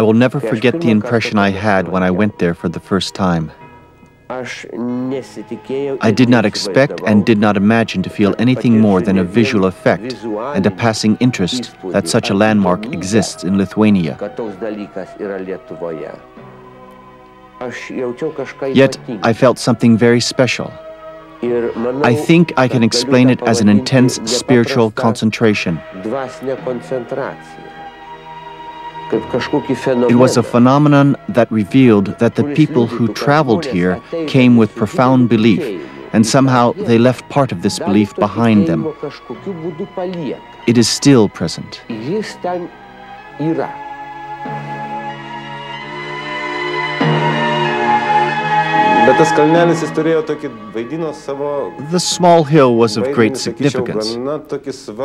will never forget the impression I had when I went there for the first time. I did not expect and did not imagine to feel anything more than a visual effect and a passing interest that such a landmark exists in Lithuania. Yet I felt something very special. I think I can explain it as an intense spiritual concentration. It was a phenomenon that revealed that the people who traveled here came with profound belief, and somehow they left part of this belief behind them. It is still present. The small hill was of great significance.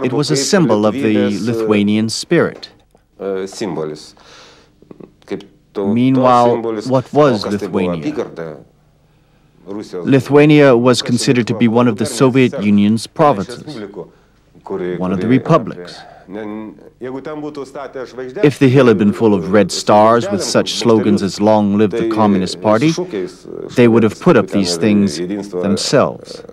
It was a symbol of the Lithuanian spirit. Meanwhile, what was Lithuania? Lithuania was considered to be one of the Soviet Union's provinces, one of the republics. If the hill had been full of red stars with such slogans as "Long live the Communist Party," they would have put up these things themselves.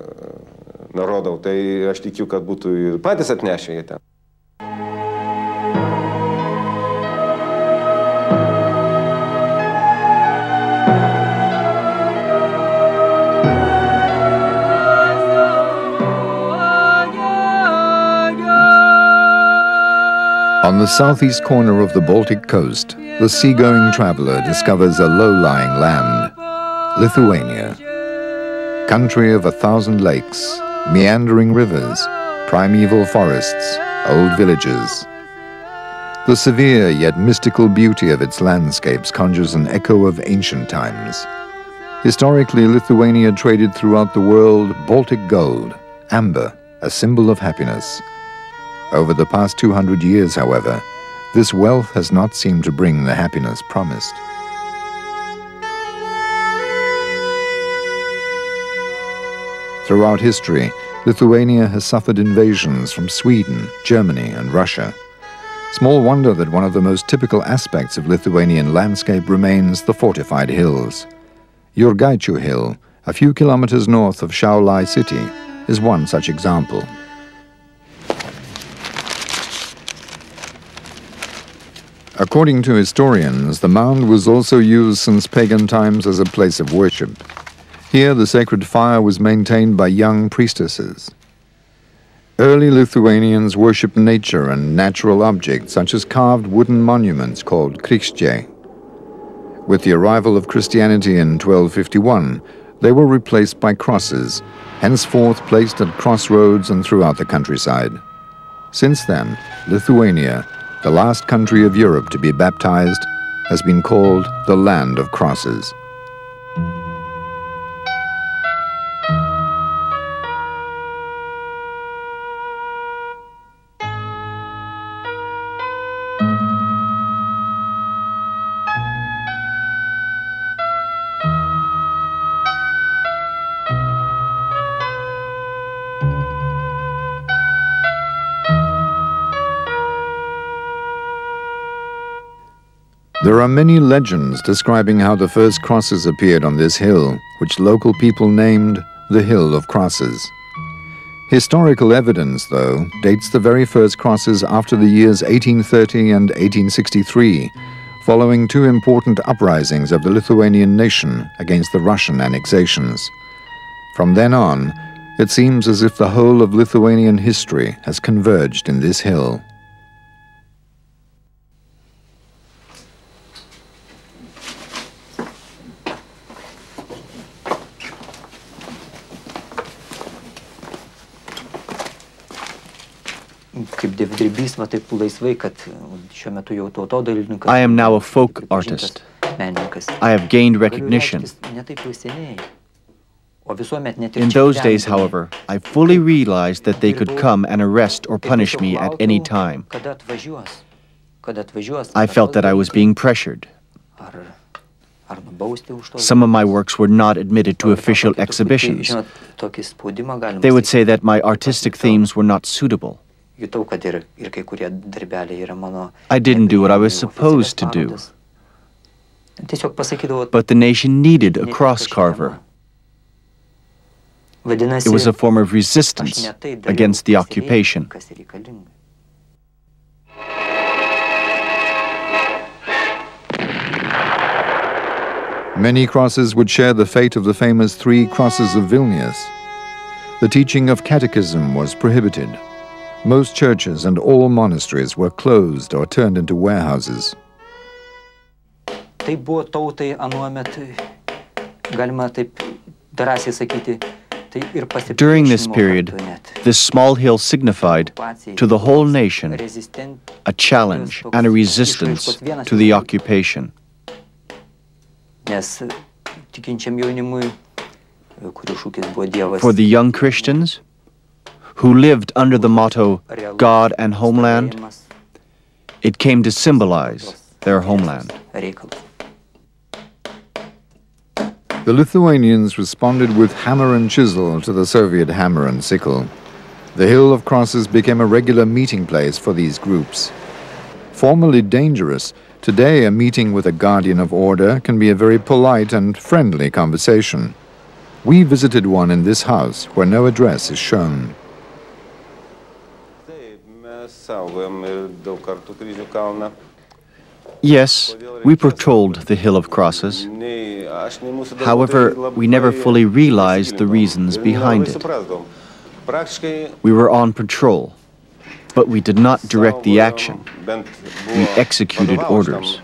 On the southeast corner of the Baltic coast, the seagoing traveler discovers a low-lying land, Lithuania. Country of 1,000 lakes, meandering rivers, primeval forests, old villages. The severe yet mystical beauty of its landscapes conjures an echo of ancient times. Historically, Lithuania traded throughout the world Baltic gold, amber, a symbol of happiness. Over the past 200 years, however, this wealth has not seemed to bring the happiness promised. Throughout history, Lithuania has suffered invasions from Sweden, Germany, and Russia. Small wonder that one of the most typical aspects of Lithuanian landscape remains the fortified hills. Jurgaičių Hill, a few kilometers north of Šiauliai city, is one such example. According to historians, the mound was also used since pagan times as a place of worship. Here, the sacred fire was maintained by young priestesses. Early Lithuanians worshipped nature and natural objects, such as carved wooden monuments called krikščiai. With the arrival of Christianity in 1251, they were replaced by crosses, henceforth placed at crossroads and throughout the countryside. Since then, Lithuania, the last country of Europe to be baptized, has been called the Land of Crosses. There are many legends describing how the first crosses appeared on this hill, which local people named the Hill of Crosses. Historical evidence, though, dates the very first crosses after the years 1830 and 1863, following two important uprisings of the Lithuanian nation against the Russian annexations. From then on, it seems as if the whole of Lithuanian history has converged in this hill. I am now a folk artist. I have gained recognition. In those days, however, I fully realized that they could come and arrest or punish me at any time. I felt that I was being pressured. Some of my works were not admitted to official exhibitions. They would say that my artistic themes were not suitable. I didn't do what I was supposed to do. But the nation needed a cross carver. It was a form of resistance against the occupation. Many crosses would share the fate of the famous 3 crosses of Vilnius. The teaching of catechism was prohibited. Most churches and all monasteries were closed or turned into warehouses. During this period, this small hill signified to the whole nation a challenge and a resistance to the occupation. For the young Christians who lived under the motto, God and homeland, it came to symbolize their homeland. The Lithuanians responded with hammer and chisel to the Soviet hammer and sickle. The Hill of Crosses became a regular meeting place for these groups. Formerly dangerous, today a meeting with a guardian of order can be a very polite and friendly conversation. We visited one in this house where no address is shown. Yes, we patrolled the Hill of Crosses. However, we never fully realized the reasons behind it. We were on patrol, but we did not direct the action. We executed orders.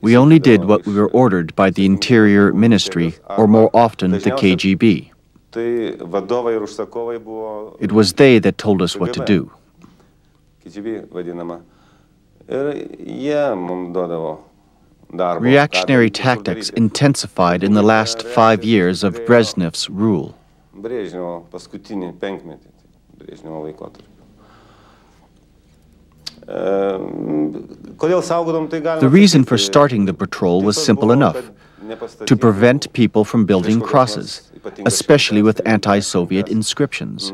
We only did what we were ordered by the Interior Ministry, or more often the KGB. It was they that told us what to do. Reactionary tactics intensified in the last 5 years of Brezhnev's rule. The reason for starting the patrol was simple enough: to prevent people from building crosses, especially with anti-Soviet inscriptions,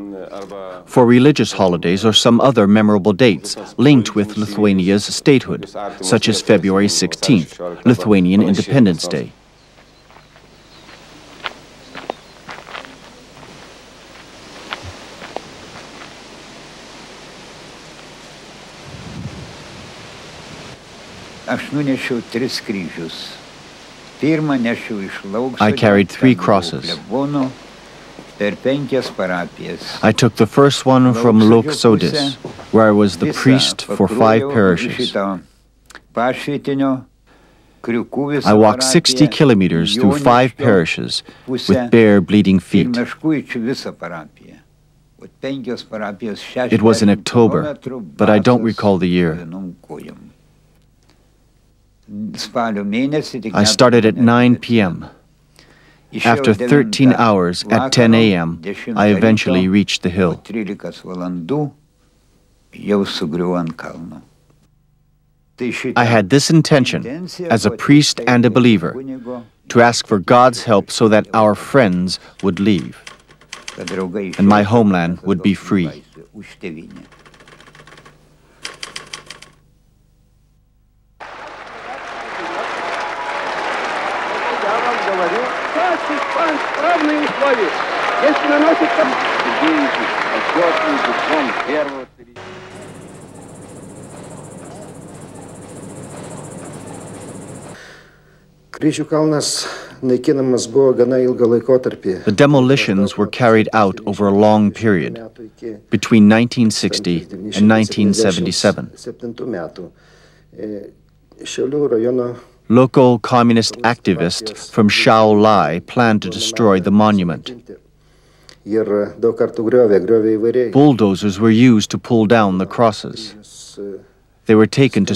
for religious holidays or some other memorable dates linked with Lithuania's statehood, such as February 16th, Lithuanian Independence Day. I carried 3 crosses. I took the first one from Sodis, where I was the priest for 5 parishes. I walked 60 kilometers through 5 parishes with bare, bleeding feet. It was in October, but I don't recall the year. I started at 9 p.m. After 13 hours at 10 a.m., I eventually reached the hill. I had this intention, as a priest and a believer, to ask for God's help so that our friends would leave, and my homeland would be free. The demolitions were carried out over a long period, between 1960 and 1977. Local communist activists from Šiauliai planned to destroy the monument. Bulldozers were used to pull down the crosses. They were taken to